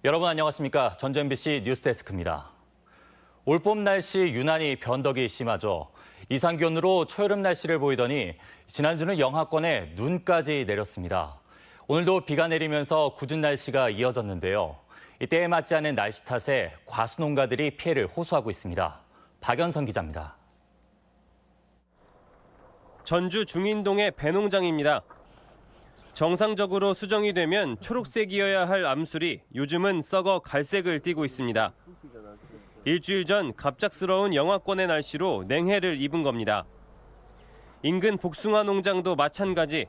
여러분 안녕하십니까? 전주 MBC 뉴스데스크입니다. 올봄 날씨 유난히 변덕이 심하죠. 이상기온으로 초여름 날씨를 보이더니 지난주는 영하권에 눈까지 내렸습니다. 오늘도 비가 내리면서 궂은 날씨가 이어졌는데요. 이 때에 맞지 않은 날씨 탓에 과수농가들이 피해를 호소하고 있습니다. 박연선 기자입니다. 전주 중인동의 배농장입니다. 정상적으로 수정이 되면 초록색이어야 할 암술이 요즘은 썩어 갈색을 띠고 있습니다. 일주일 전 갑작스러운 영하권의 날씨로 냉해를 입은 겁니다. 인근 복숭아 농장도 마찬가지.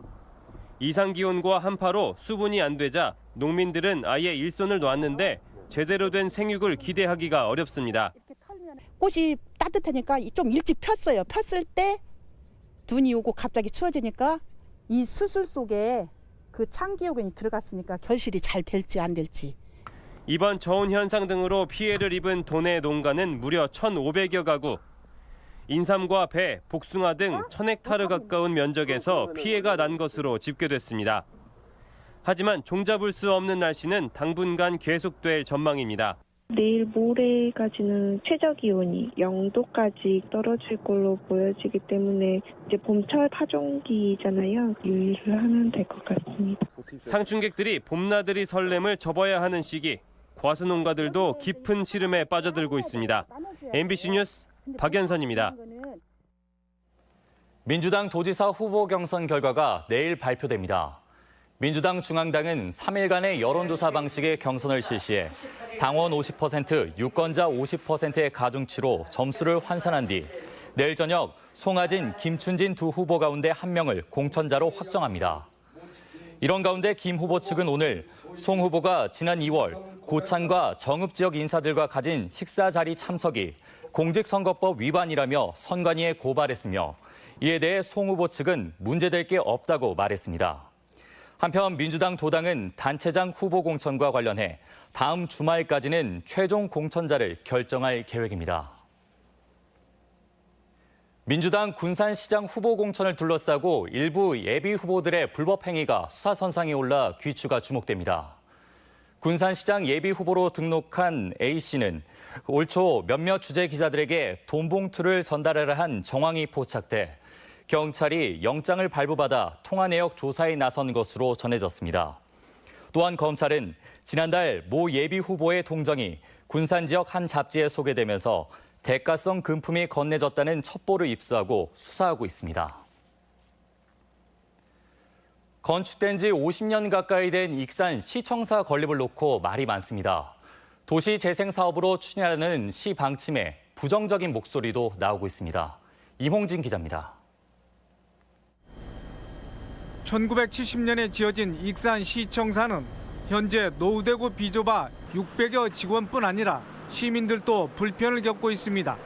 이상기온과 한파로 수분이 안 되자 농민들은 아예 일손을 놓았는데 제대로 된 생육을 기대하기가 어렵습니다. 꽃이 따뜻하니까 좀 일찍 폈어요. 폈을 때 눈이 오고 갑자기 추워지니까 이 수술 속에 그 창기효균이 들어갔으니까 결실이 잘 될지 안 될지. 이번 저온 현상 등으로 피해를 입은 도내 농가는 무려 1,500여 가구. 인삼과 배, 복숭아 등 1,000헥타르 가까운 면적에서 피해가 난 것으로 집계됐습니다. 하지만 종잡을 수 없는 날씨는 당분간 계속될 전망입니다. 내일 모레까지는 최저 기온이 0도까지 떨어질 걸로 보여지기 때문에 이제 봄철 파종기잖아요. 유의를 하면 될 것 같습니다. 상춘객들이 봄나들이 설렘을 접어야 하는 시기. 과수농가들도 깊은 시름에 빠져들고 있습니다. MBC 뉴스 박연선입니다. 민주당 도지사 후보 경선 결과가 내일 발표됩니다. 민주당 중앙당은 3일간의 여론조사 방식의 경선을 실시해 당원 50%, 유권자 50%의 가중치로 점수를 환산한 뒤 내일 저녁 송하진, 김춘진 두 후보 가운데 한 명을 공천자로 확정합니다. 이런 가운데 김 후보 측은 오늘 송 후보가 지난 2월 고창과 정읍 지역 인사들과 가진 식사 자리 참석이 공직선거법 위반이라며 선관위에 고발했으며 이에 대해 송 후보 측은 문제될 게 없다고 말했습니다. 한편 민주당 도당은 단체장 후보 공천과 관련해 다음 주말까지는 최종 공천자를 결정할 계획입니다. 민주당 군산시장 후보 공천을 둘러싸고 일부 예비 후보들의 불법 행위가 수사선상에 올라 귀추가 주목됩니다. 군산시장 예비 후보로 등록한 A씨는 올 초 몇몇 취재 기자들에게 돈 봉투를 전달하라 한 정황이 포착돼 경찰이 영장을 발부받아 통화 내역 조사에 나선 것으로 전해졌습니다. 또한 검찰은 지난달 모 예비 후보의 동정이 군산 지역 한 잡지에 소개되면서 대가성 금품이 건네졌다는 첩보를 입수하고 수사하고 있습니다. 건축된 지 50년 가까이 된 익산 시청사 건립을 놓고 말이 많습니다. 도시재생 사업으로 추진하는 시 방침에 부정적인 목소리도 나오고 있습니다. 임홍진 기자입니다. 1970년에 지어진 익산 시청사는 현재 노후되고 비좁아 600여 직원뿐 아니라 시민들도 불편을 겪고 있습니다.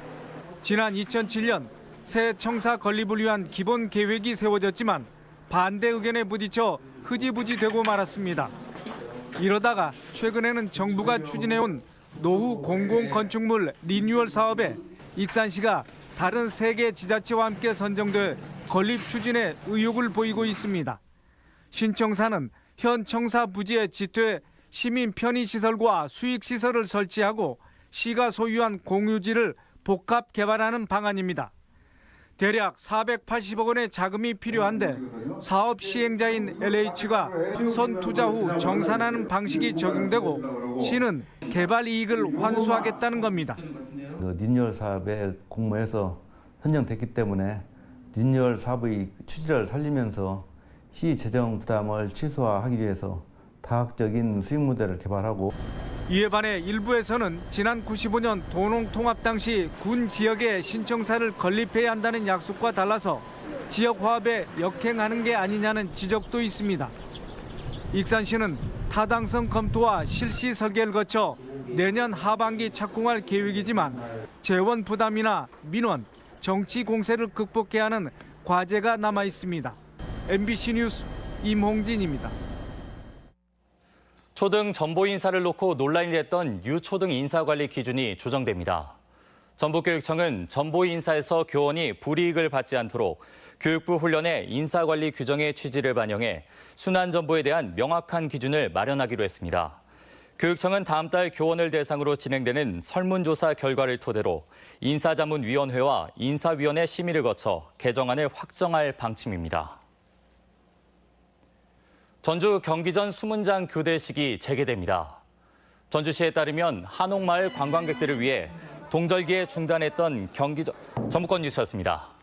지난 2007년 새 청사 건립을 위한 기본 계획이 세워졌지만 반대 의견에 부딪혀 흐지부지 되고 말았습니다. 이러다가 최근에는 정부가 추진해온 노후 공공건축물 리뉴얼 사업에 익산시가 다른 3개 지자체와 함께 선정돼 건립 추진에 의욕을 보이고 있습니다. 신청사는 현 청사 부지에 지퇴 시민 편의시설과 수익시설을 설치하고 시가 소유한 공유지를 복합 개발하는 방안입니다. 대략 480억 원의 자금이 필요한데 사업 시행자인 LH가 선투자 후 정산하는 방식이 적용되고 시는 개발 이익을 환수하겠다는 겁니다. 리뉴얼 사업에 공모해서 선정됐기 때문에 리뉴얼 사업의 취지를 살리면서 시 재정 부담을 최소화하기 위해서 다각적인 수익 모델을 개발하고 이에 반해 일부에서는 지난 95년 도농통합 당시 군 지역에 신청사를 건립해야 한다는 약속과 달라서 지역 화합에 역행하는 게 아니냐는 지적도 있습니다. 익산시는 타당성 검토와 실시 설계를 거쳐 내년 하반기 착공할 계획이지만 재원 부담이나 민원, 정치 공세를 극복해야 하는 과제가 남아 있습니다. MBC 뉴스 임홍진입니다. 초등 전보 인사를 놓고 논란이 됐던 유초등 인사관리 기준이 조정됩니다. 전북교육청은 전보 인사에서 교원이 불이익을 받지 않도록 교육부 훈련에 인사관리 규정의 취지를 반영해 순환 전보에 대한 명확한 기준을 마련하기로 했습니다. 교육청은 다음 달 교원을 대상으로 진행되는 설문조사 결과를 토대로 인사자문위원회와 인사위원회 심의를 거쳐 개정안을 확정할 방침입니다. 전주 경기전 수문장 교대식이 재개됩니다. 전주시에 따르면 한옥마을 관광객들을 위해 동절기에 중단했던 경기전 전북권 뉴스였습니다.